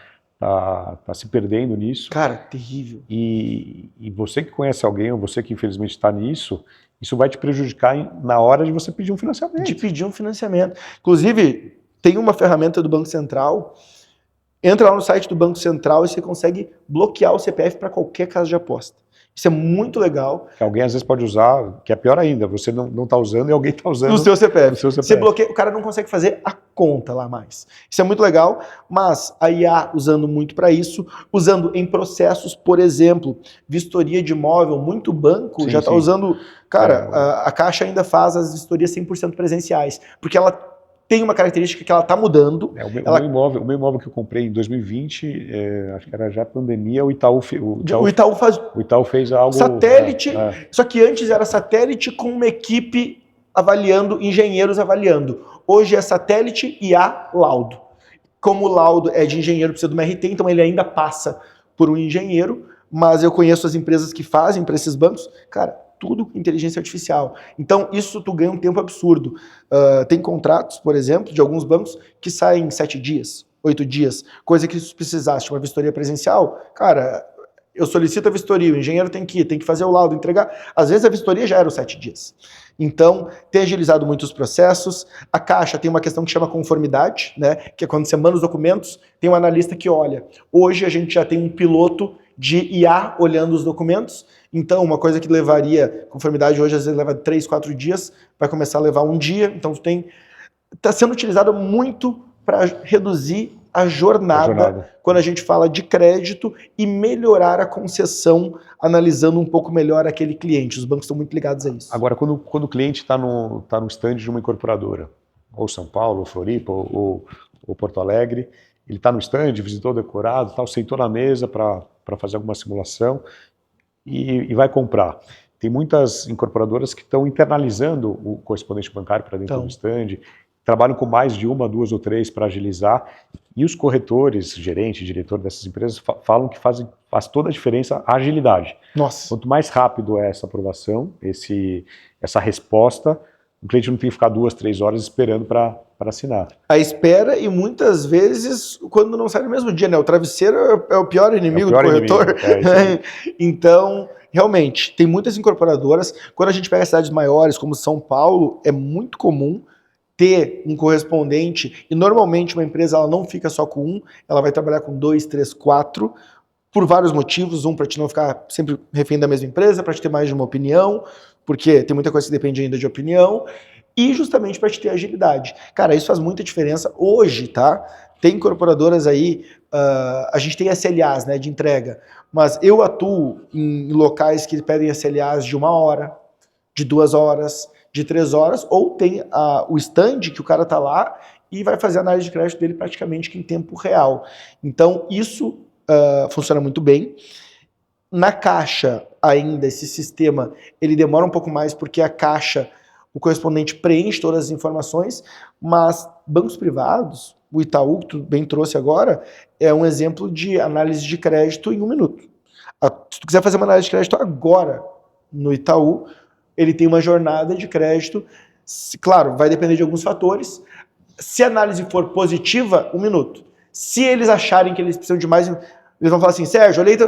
se perdendo nisso. Cara, terrível. E você que conhece alguém, ou você que, infelizmente, está nisso, isso vai te prejudicar na hora de você pedir um financiamento. De pedir um financiamento. Inclusive, tem uma ferramenta do Banco Central, entra lá no site do Banco Central e você consegue bloquear o CPF para qualquer casa de aposta. Isso é muito legal. Que alguém às vezes pode usar, que é pior ainda, você não está usando e alguém está usando no seu CPF. No seu CPF. Você bloqueia, o cara não consegue fazer a conta lá mais. Isso é muito legal, mas a IA usando muito para isso, usando em processos, por exemplo, vistoria de imóvel, muito banco já está usando... Cara, a Caixa ainda faz as vistorias 100% presenciais, porque ela tem uma característica que ela está mudando. O meu imóvel que eu comprei em 2020, acho que era já pandemia, o Itaú fez algo... Satélite, só que antes era satélite com uma equipe avaliando, engenheiros avaliando. Hoje é satélite e há laudo. Como o laudo é de engenheiro, precisa de uma RT, então ele ainda passa por um engenheiro, mas eu conheço as empresas que fazem para esses bancos. Cara, tudo com inteligência artificial. Então, isso tu ganha um tempo absurdo. Tem contratos, por exemplo, de alguns bancos que saem em 7 dias, 8 dias, coisa que se precisasse de uma vistoria presencial, cara, eu solicito a vistoria, o engenheiro tem que ir, tem que fazer o laudo, entregar. Às vezes a vistoria já era os 7 dias. Então, tem agilizado muitos processos. A Caixa tem uma questão que chama conformidade, né? Que é quando você manda os documentos, tem um analista que olha. Hoje a gente já tem um piloto de IA olhando os documentos. Então, uma coisa que levaria, conformidade hoje às vezes leva 3, 4 dias, vai começar a levar um dia. Então, está sendo utilizado muito para reduzir a jornada quando a gente fala de crédito e melhorar a concessão, analisando um pouco melhor aquele cliente. Os bancos estão muito ligados a isso. Agora, quando o cliente está no stand de uma incorporadora, ou São Paulo, ou Floripa, ou Porto Alegre, ele está no stand, visitou o decorado, tal, sentou na mesa para fazer alguma simulação e vai comprar. Tem muitas incorporadoras que estão internalizando o correspondente bancário para dentro do stand, trabalham com mais de 1, 2 ou 3 para agilizar, e os corretores, gerente, diretor dessas empresas falam que faz toda a diferença a agilidade. Nossa. Quanto mais rápido é essa aprovação, essa resposta, o cliente não tem que ficar 2, 3 horas esperando para assinar. A espera, e muitas vezes, quando não sai no mesmo dia, né? O travesseiro é o pior inimigo do corretor. Então, realmente, tem muitas incorporadoras. Quando a gente pega cidades maiores, como São Paulo, é muito comum ter um correspondente, e normalmente uma empresa ela não fica só com um, ela vai trabalhar com 2, 3, 4, por vários motivos. Um, para te não ficar sempre refém da mesma empresa, para te ter mais de uma opinião, porque tem muita coisa que depende ainda de opinião, e justamente para te ter agilidade. Cara, isso faz muita diferença hoje, tá? Tem incorporadoras aí, a gente tem SLAs, né, de entrega, mas eu atuo em locais que pedem SLAs de 1 hora, de 2 horas, de 3 horas, ou tem o stand que o cara tá lá e vai fazer a análise de crédito dele praticamente em tempo real. Então, isso funciona muito bem. Na Caixa, ainda, esse sistema, ele demora um pouco mais, porque a Caixa, o correspondente preenche todas as informações, mas bancos privados, o Itaú, que tu bem trouxe agora, é um exemplo de análise de crédito em 1 minuto. Se tu quiser fazer uma análise de crédito agora, no Itaú, ele tem uma jornada de crédito, claro, vai depender de alguns fatores. Se a análise for positiva, 1 minuto. Se eles acharem que eles precisam de mais, eles vão falar assim, Sérgio, olhei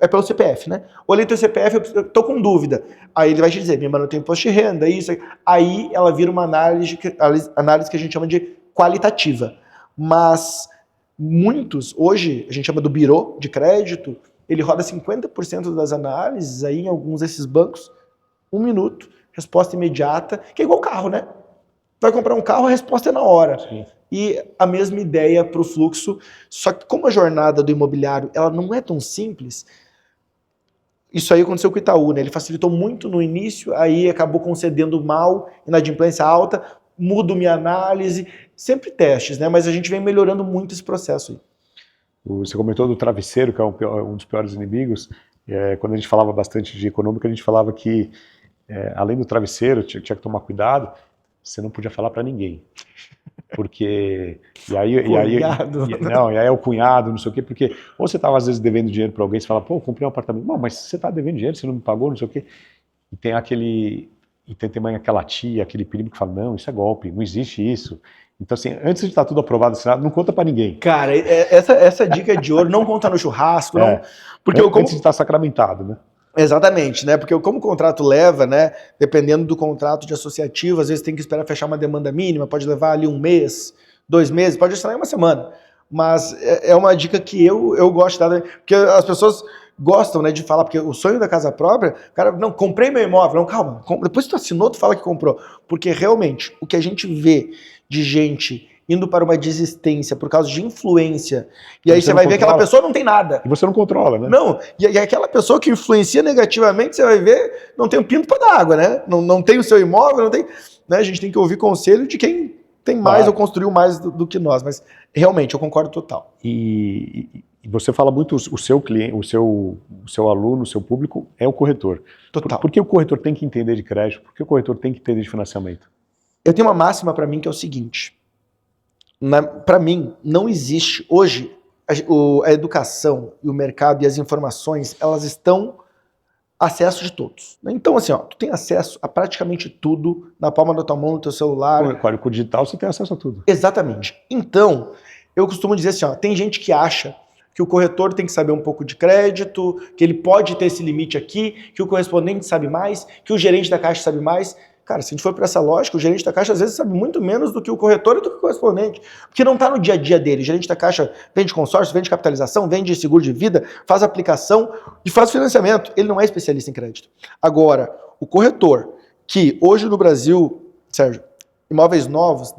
é pelo CPF, né? Olhei teu CPF, eu tô com dúvida. Aí ele vai te dizer, minha mãe não tem imposto de renda, isso. Aí ela vira uma análise que a gente chama de qualitativa. Mas muitos, hoje, a gente chama do birô de crédito, ele roda 50% das análises aí em alguns desses bancos, 1 minuto, resposta imediata, que é igual carro, né? Vai comprar um carro, a resposta é na hora. Sim. E a mesma ideia para o fluxo, só que como a jornada do imobiliário ela não é tão simples, isso aí aconteceu com o Itaú, né? Ele facilitou muito no início, aí acabou concedendo mal, inadimplência alta, mudo minha análise, sempre testes, né? Mas a gente vem melhorando muito esse processo aí. Você comentou do travesseiro, que é um dos piores inimigos. Quando a gente falava bastante de econômica, a gente falava que além do travesseiro, tinha que tomar cuidado, você não podia falar para ninguém. Porque. E aí é o cunhado, não sei o quê, porque ou você estava às vezes devendo dinheiro para alguém, você fala, pô, comprei um apartamento. Não, mas você está devendo dinheiro, você não me pagou, não sei o quê. E tem também aquela tia, aquele primo que fala, não, isso é golpe, não existe isso. Então, assim, antes de estar tudo aprovado, assinado, não conta para ninguém. Cara, essa dica de ouro, não conta no churrasco, não. Porque antes de estar sacramentado, né? Exatamente, né? Porque como o contrato leva, né? Dependendo do contrato de associativo, às vezes tem que esperar fechar uma demanda mínima, pode levar ali 1 mês, 2 meses, pode assinar em 1 semana. Mas é uma dica que eu gosto de dar, porque as pessoas gostam, né, de falar, porque o sonho da casa própria, o cara, não, comprei meu imóvel, não, calma, depois que tu assinou, tu fala que comprou. Porque realmente, o que a gente vê de gente indo para uma desistência por causa de influência, e aí você vai ver que aquela pessoa não tem nada. E você não controla, né? Não, e aquela pessoa que influencia negativamente, você vai ver, não tem um pinto para dar água, né? Não tem o seu imóvel, não tem... Né? A gente tem que ouvir conselho de quem tem mais ou construiu mais do que nós, mas realmente, eu concordo total. E você fala muito, o seu cliente, o seu aluno, o seu público é o corretor. Total. Por que o corretor tem que entender de crédito? Por que o corretor tem que entender de financiamento? Eu tenho uma máxima para mim que é o seguinte, para mim, não existe, hoje, a educação e o mercado e as informações, elas estão acesso de todos. Então, assim, ó, tu tem acesso a praticamente tudo na palma da tua mão, no teu celular. Com o digital você tem acesso a tudo. Exatamente. Então, eu costumo dizer assim, ó, tem gente que acha que o corretor tem que saber um pouco de crédito, que ele pode ter esse limite aqui, que o correspondente sabe mais, que o gerente da Caixa sabe mais. Cara, se a gente for para essa lógica, o gerente da Caixa às vezes sabe muito menos do que o corretor e do que o correspondente, porque não está no dia a dia dele. O gerente da Caixa vende consórcio, vende capitalização, vende seguro de vida, faz aplicação e faz financiamento. Ele não é especialista em crédito. Agora, o corretor, que hoje no Brasil, Sérgio, imóveis novos,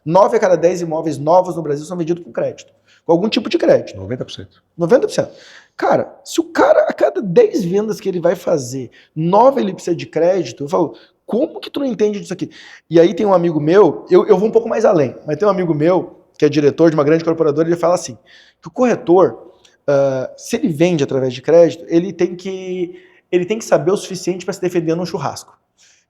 9 a cada 10 imóveis novos no Brasil são vendidos com crédito, com algum tipo de crédito. 90%. 90%. Cara, se o cara, a cada 10 vendas que ele vai fazer, 9 ele precisa de crédito, eu falo, como que tu não entende disso aqui? E aí tem um amigo meu, eu vou um pouco mais além, mas tem um amigo meu, que é diretor de uma grande corporadora, ele fala assim, que o corretor, se ele vende através de crédito, ele tem que saber o suficiente para se defender num churrasco.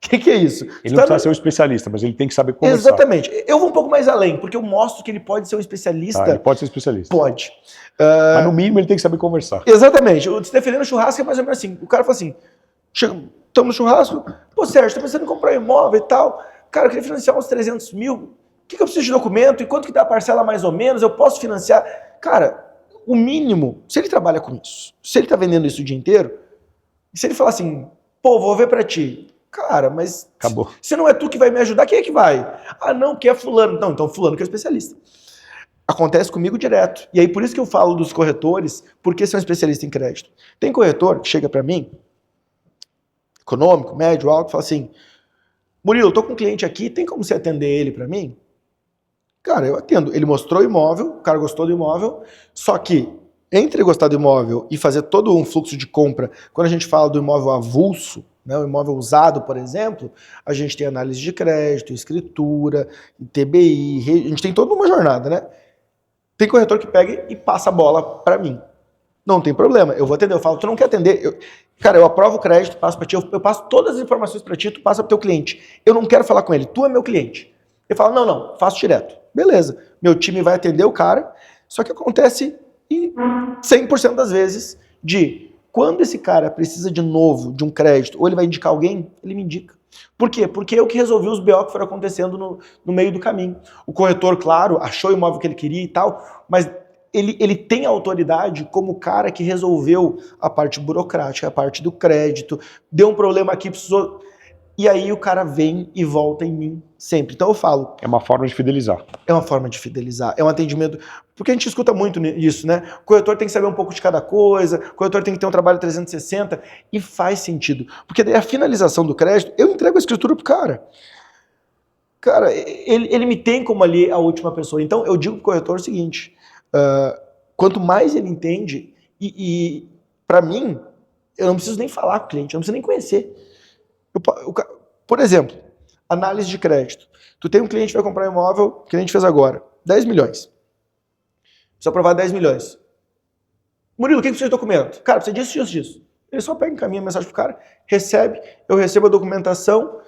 O que é isso? Ele não precisa ser um especialista, mas ele tem que saber conversar. Exatamente. Eu vou um pouco mais além, porque eu mostro que ele pode ser um especialista. Ele pode ser especialista. Pode. Mas no mínimo ele tem que saber conversar. Exatamente. O se defender no churrasco é mais ou menos assim. O cara fala assim, estamos no churrasco, pô Sérgio, tô pensando em comprar um imóvel e tal, cara, eu queria financiar uns 300 mil, o que eu preciso de documento, e quanto que dá a parcela mais ou menos, eu posso financiar? Cara, o mínimo, se ele trabalha com isso, se ele tá vendendo isso o dia inteiro, se ele falar assim, pô, vou ver pra ti, cara, mas acabou. Se não é tu que vai me ajudar, quem é que vai? Ah, não, que é fulano. Não, então fulano que é especialista. Acontece comigo direto. E aí por isso que eu falo dos corretores, porque são especialistas em crédito. Tem corretor que chega para mim, econômico, médio, alto, fala assim, Murilo, eu tô com um cliente aqui, tem como você atender ele para mim? Cara, eu atendo. Ele mostrou o imóvel, o cara gostou do imóvel, só que entre gostar do imóvel e fazer todo um fluxo de compra, quando a gente fala do imóvel avulso, né, o imóvel usado, por exemplo, a gente tem análise de crédito, escritura, TBI, a gente tem toda uma jornada, né? Tem corretor que pega e passa a bola para mim. Não tem problema, eu vou atender. Eu falo, tu não quer atender? Cara, eu aprovo o crédito, passo para ti, eu passo todas as informações para ti, tu passa para o teu cliente. Eu não quero falar com ele, tu é meu cliente. Ele fala, não, faço direto. Beleza, meu time vai atender o cara, só que acontece 100% das vezes de quando esse cara precisa de novo de um crédito, ou ele vai indicar alguém, ele me indica. Por quê? Porque eu que resolvi os BO que foram acontecendo no meio do caminho. O corretor, claro, achou o imóvel que ele queria e tal, mas ele tem autoridade como o cara que resolveu a parte burocrática, a parte do crédito, deu um problema aqui, precisou... E aí o cara vem e volta em mim sempre. Então eu falo... É uma forma de fidelizar. É uma forma de fidelizar, é um atendimento... Porque a gente escuta muito isso, né? O corretor tem que saber um pouco de cada coisa, o corretor tem que ter um trabalho 360, e faz sentido. Porque daí a finalização do crédito, eu entrego a escritura pro cara. Cara, ele me tem como ali a última pessoa. Então eu digo pro corretor o seguinte, quanto mais ele entende, e para mim, eu não preciso nem falar com o cliente, eu não preciso nem conhecer. Por exemplo, análise de crédito. Tu tem um cliente que vai comprar um imóvel, que a gente fez agora, 10 milhões. Precisa aprovar 10 milhões. Murilo, o que precisa de documento? Cara, precisa disso. Ele só pega e encaminha a mensagem pro cara, recebe, eu recebo a documentação,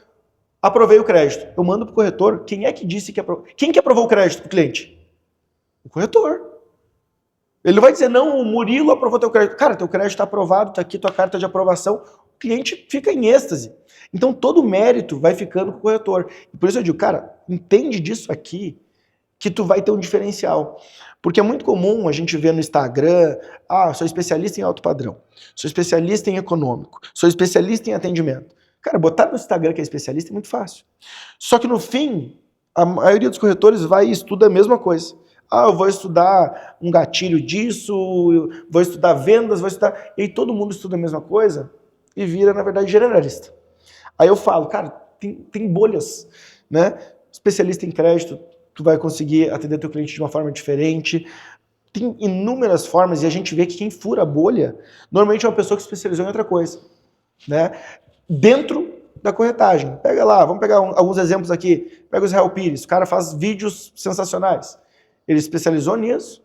aprovei o crédito. Eu mando pro corretor, quem é que disse que aprovou? Quem que aprovou o crédito pro cliente? O corretor. Ele não vai dizer, não, o Murilo aprovou teu crédito. Cara, teu crédito está aprovado, tá aqui tua carta de aprovação. O cliente fica em êxtase. Então todo o mérito vai ficando com o corretor. E por isso eu digo, cara, entende disso aqui, que tu vai ter um diferencial. Porque é muito comum a gente ver no Instagram, sou especialista em alto padrão, sou especialista em econômico, sou especialista em atendimento. Cara, botar no Instagram que é especialista é muito fácil. Só que no fim, a maioria dos corretores vai e estuda a mesma coisa. Eu vou estudar um gatilho disso, vou estudar vendas, vou estudar... E aí todo mundo estuda a mesma coisa e vira, na verdade, generalista. Aí eu falo, cara, tem bolhas, né? Especialista em crédito, tu vai conseguir atender teu cliente de uma forma diferente. Tem inúmeras formas e a gente vê que quem fura a bolha, normalmente é uma pessoa que se especializou em outra coisa, né? Dentro da corretagem. Pega lá, vamos pegar alguns exemplos aqui. Pega o Israel Pires, o cara faz vídeos sensacionais. Ele especializou nisso.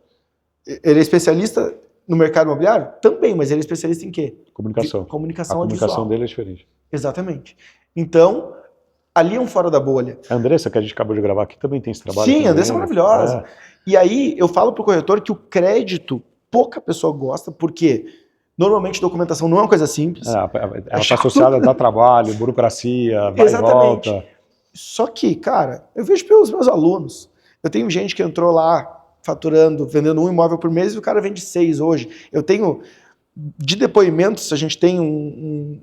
Ele é especialista no mercado imobiliário? Também, mas ele é especialista em quê? Comunicação. Comunicação audiovisual. A comunicação dele é diferente. Exatamente. Então, ali é um fora da bolha. A Andressa, que a gente acabou de gravar aqui, também tem esse trabalho. Sim, a Andressa é maravilhosa. E aí eu falo pro corretor que o crédito, pouca pessoa gosta, porque Normalmente documentação não é uma coisa simples. Ela está associada a dar trabalho, burocracia, vai Exatamente. e volta. Só que, cara, eu vejo pelos meus alunos. Eu tenho gente que entrou lá faturando, vendendo 1 imóvel por mês e o cara vende 6 hoje. Eu tenho de depoimentos, a gente tem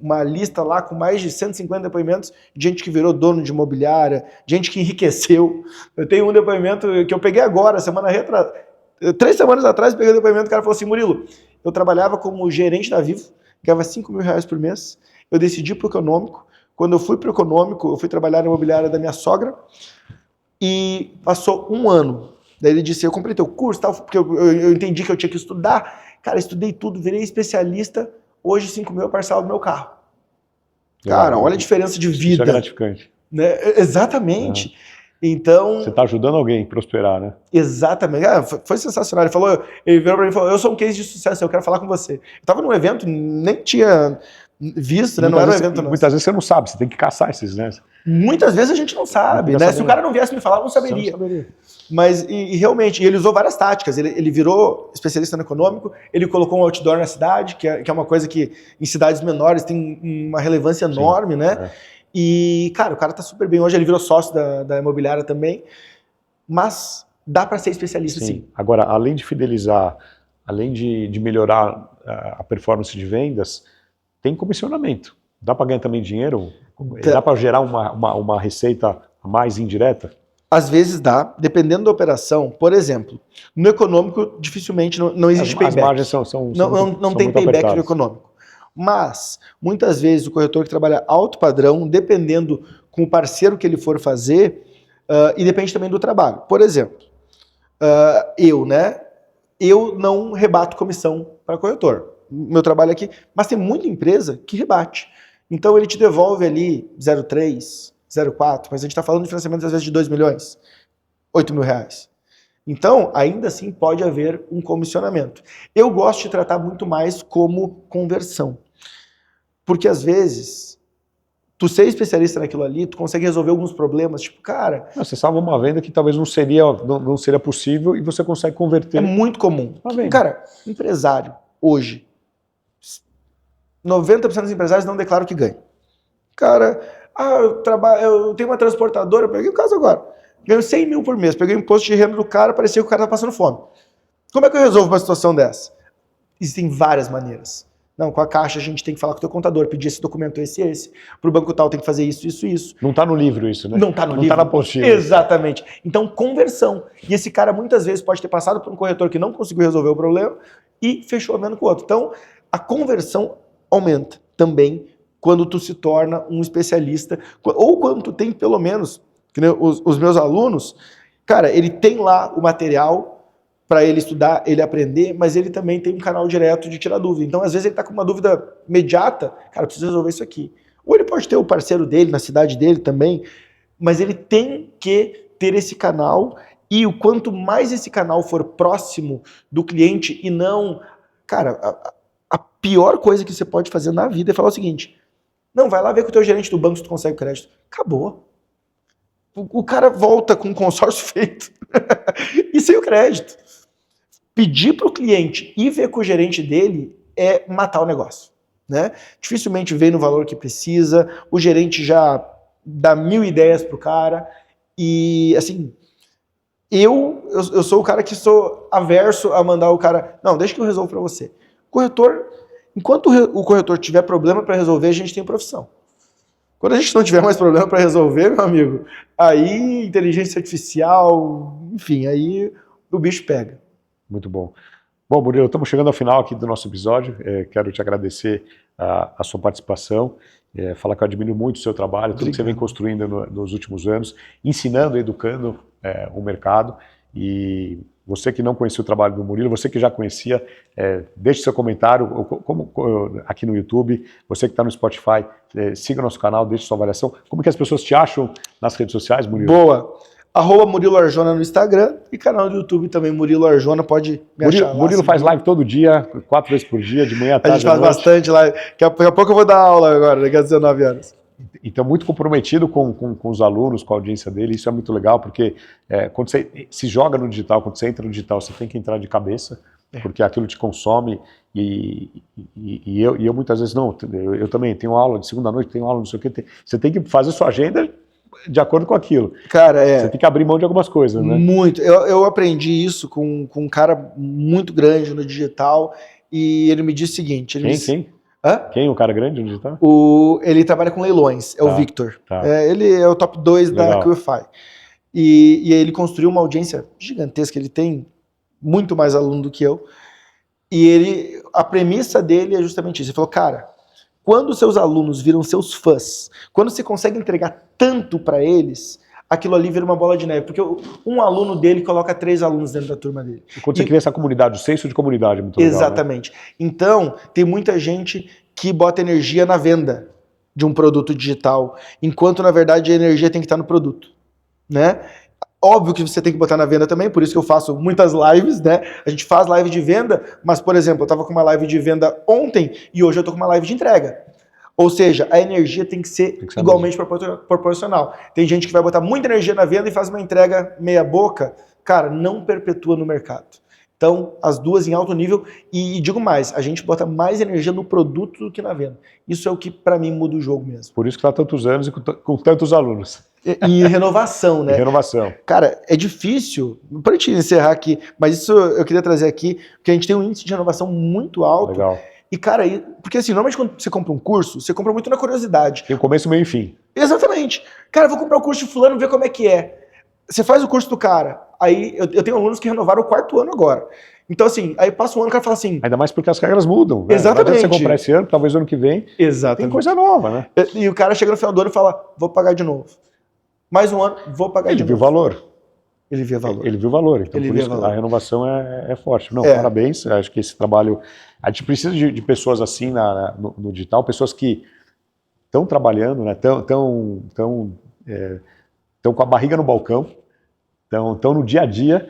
uma lista lá com mais de 150 depoimentos de gente que virou dono de imobiliária, gente que enriqueceu. Eu tenho um depoimento que eu peguei agora, 3 semanas atrás, peguei o depoimento, o cara falou assim, Murilo, eu trabalhava como gerente da Vivo, ganhava 5 mil reais por mês, eu decidi pro econômico, quando eu fui pro econômico, eu fui trabalhar na imobiliária da minha sogra, e passou 1 ano. Daí ele disse, eu comprei teu curso, tal, porque eu entendi que eu tinha que estudar. Cara, estudei tudo, virei especialista, hoje 5 mil é parcela do meu carro. Cara, olha a diferença de vida. Isso é gratificante. Né? Exatamente. Então... Você está ajudando alguém a prosperar, né? Exatamente. Foi sensacional. Ele virou pra mim e falou, eu sou um case de sucesso, eu quero falar com você. Eu estava num evento, nem tinha visto, né? Não era um evento nosso. Muitas vezes você não sabe, você tem que caçar esses, né? Muitas vezes a gente não sabe, né? Se o cara não viesse me falar, eu não saberia. Você não saberia. Mas, realmente, ele usou várias táticas. Ele virou especialista no econômico, ele colocou um outdoor na cidade, que é uma coisa que em cidades menores tem uma relevância enorme, né? É. E, cara, o cara tá super bem. Hoje ele virou sócio da imobiliária também. Mas dá para ser especialista, sim. Agora, além de fidelizar, além de melhorar a performance de vendas, tem comissionamento. Dá para ganhar também dinheiro? Dá para gerar uma receita mais indireta? Às vezes dá, dependendo da operação. Por exemplo, no econômico, dificilmente não existe payback. As margens não tem payback no econômico. Mas, muitas vezes, o corretor que trabalha alto padrão, dependendo com o parceiro que ele for fazer, e depende também do trabalho. Por exemplo, eu não rebato comissão para corretor. Meu trabalho aqui, mas tem muita empresa que rebate. Então ele te devolve ali 0,3, 0,4, mas a gente está falando de financiamento às vezes de 2 milhões, 8 mil reais. Então, ainda assim pode haver um comissionamento. Eu gosto de tratar muito mais como conversão. Porque às vezes, tu ser especialista naquilo ali, tu consegue resolver alguns problemas, tipo, cara... Você salva uma venda que talvez não seria possível e você consegue converter. É muito comum. Cara, empresário, hoje, 90% dos empresários não declaram que ganha. Cara, eu tenho uma transportadora, eu peguei o caso agora, ganho 100 mil por mês, peguei o imposto de renda do cara, parecia que o cara tá passando fome. Como é que eu resolvo uma situação dessa? Existem várias maneiras. Não, com a Caixa a gente tem que falar com o teu contador, pedir esse documento, esse. Pro banco tal tem que fazer isso. Não tá no livro isso, né? Não tá no livro. Não tá na apostila. Exatamente. Então, conversão. E esse cara muitas vezes pode ter passado por um corretor que não conseguiu resolver o problema e fechou a venda com o outro. Então, a conversão aumenta também quando tu se torna um especialista, ou quando tu tem pelo menos, que nem os meus alunos, cara, ele tem lá o material para ele estudar, ele aprender, mas ele também tem um canal direto de tirar dúvida. Então, às vezes ele tá com uma dúvida imediata, cara, preciso resolver isso aqui. Ou ele pode ter o parceiro dele, na cidade dele também, mas ele tem que ter esse canal, e o quanto mais esse canal for próximo do cliente e não... Cara, a pior coisa que você pode fazer na vida é falar o seguinte, não, vai lá ver com o teu gerente do banco se tu consegue crédito. Acabou. O cara volta com o consórcio feito e sem o crédito. Pedir para o cliente e ver com o gerente dele é matar o negócio, né? Dificilmente vem no valor que precisa, o gerente já dá 1000 ideias pro cara e, assim, eu sou o cara que sou averso a mandar o cara, não, deixa que eu resolvo para você. Corretor, enquanto o corretor tiver problema para resolver, a gente tem profissão. Quando a gente não tiver mais problema para resolver, meu amigo, aí inteligência artificial, enfim, aí o bicho pega. Muito bom. Bom, Murilo, estamos chegando ao final aqui do nosso episódio. Quero te agradecer a sua participação, falar que eu admiro muito o seu trabalho, tudo que você vem construindo nos últimos anos, ensinando, educando o mercado. E você que não conhecia o trabalho do Murilo, você que já conhecia, deixe seu comentário aqui no YouTube. Você que está no Spotify, siga o nosso canal, deixe sua avaliação. Como que as pessoas te acham nas redes sociais, Murilo? Boa! @Murilo Arjona no Instagram e canal do YouTube também, Murilo Arjona, pode me achar lá. Murilo faz live todo dia, 4 vezes por dia, de manhã à tarde. A gente faz bastante live. Daqui a pouco eu vou dar aula agora, daqui a 19 anos. Então, muito comprometido com os alunos, com a audiência dele, isso é muito legal, porque quando você se joga no digital, quando você entra no digital, você tem que entrar de cabeça, porque aquilo te consome e eu muitas vezes não, eu também tenho aula de segunda noite, tenho aula não sei o que, você tem que fazer sua agenda de acordo com aquilo. Cara, Você tem que abrir mão de algumas coisas, né? Muito. Eu aprendi isso com um cara muito grande no digital e ele me disse o seguinte... Quem? Hã? Quem? O cara grande no digital? Ele trabalha com leilões, é o Victor. Tá. Ele é o top 2 da Legal. QFI. E ele construiu uma audiência gigantesca, ele tem muito mais aluno do que eu. E a premissa dele é justamente isso. Ele falou, cara, quando seus alunos viram seus fãs, quando você consegue entregar tanto para eles, aquilo ali vira uma bola de neve. Porque um aluno dele coloca 3 alunos dentro da turma dele. E quando você cria essa comunidade, o senso de comunidade é muito legal. Exatamente. Né? Então, tem muita gente que bota energia na venda de um produto digital, enquanto, na verdade, a energia tem que estar no produto. Né? Óbvio que você tem que botar na venda também, por isso que eu faço muitas lives, né? A gente faz live de venda, mas, por exemplo, eu estava com uma live de venda ontem e hoje eu estou com uma live de entrega. Ou seja, a energia tem que ser igualmente proporcional. Tem gente que vai botar muita energia na venda e faz uma entrega meia boca. Cara, não perpetua no mercado. Então, as duas em alto nível. E digo mais, a gente bota mais energia no produto do que na venda. Isso é o que, para mim, muda o jogo mesmo. Por isso que está há tantos anos e com tantos alunos. E renovação, né? E renovação. Cara, é difícil, para a gente encerrar aqui, mas isso eu queria trazer aqui, porque a gente tem um índice de renovação muito alto. Legal. E, cara, porque assim, normalmente quando você compra um curso, você compra muito na curiosidade. Tem o começo, meio e fim. Exatamente. Cara, eu vou comprar o curso de fulano, ver como é que é. Você faz o curso do cara, aí eu tenho alunos que renovaram o 4º ano agora. Então, assim, aí passa um ano, o cara fala assim... Ainda mais porque as regras mudam. Né? Exatamente. Você comprar esse ano, talvez ano que vem, Exatamente. tem coisa nova, né? E o cara chega no final do ano e fala, vou pagar de novo. Mais um ano, vou pagar de novo. Ele viu valor. Ele viu valor. Ele viu valor. Então, Ele por viu isso valor. a renovação é forte. Não, parabéns. Acho que esse trabalho... A gente precisa de pessoas assim no digital, pessoas que estão trabalhando, né? Estão com a barriga no balcão, estão no dia a dia,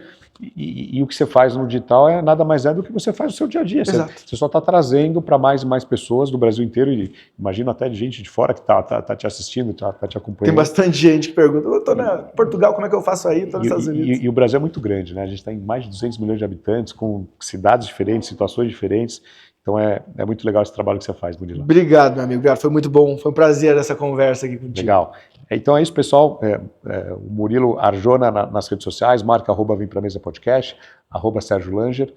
e o que você faz no digital nada mais do que você faz no seu dia a dia. Você só está trazendo para mais e mais pessoas do Brasil inteiro, e imagino até de gente de fora que está te assistindo, está te acompanhando. Tem bastante gente que pergunta, eu estou na Portugal, como é que eu faço aí? Estou nos Estados Unidos. E o Brasil é muito grande, né? A gente está em mais de 200 milhões de habitantes, com cidades diferentes, situações diferentes. Então é muito legal esse trabalho que você faz, Murilo. Obrigado, meu amigo. Obrigado. Foi muito bom. Foi um prazer essa conversa aqui contigo. Legal. Então é isso, pessoal. O Murilo Arjona nas redes sociais, marca @VemPraMesa Podcast, @Sérgio Langer.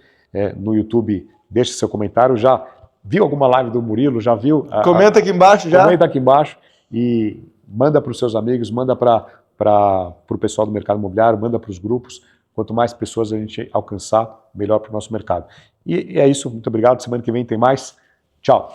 No YouTube, deixe seu comentário. Já viu alguma live do Murilo? Já viu? Comenta aqui embaixo já. Comenta aqui embaixo e manda para os seus amigos, manda para o pessoal do mercado imobiliário, manda para os grupos. Quanto mais pessoas a gente alcançar, melhor para o nosso mercado. E é isso. Muito obrigado. Semana que vem tem mais. Tchau.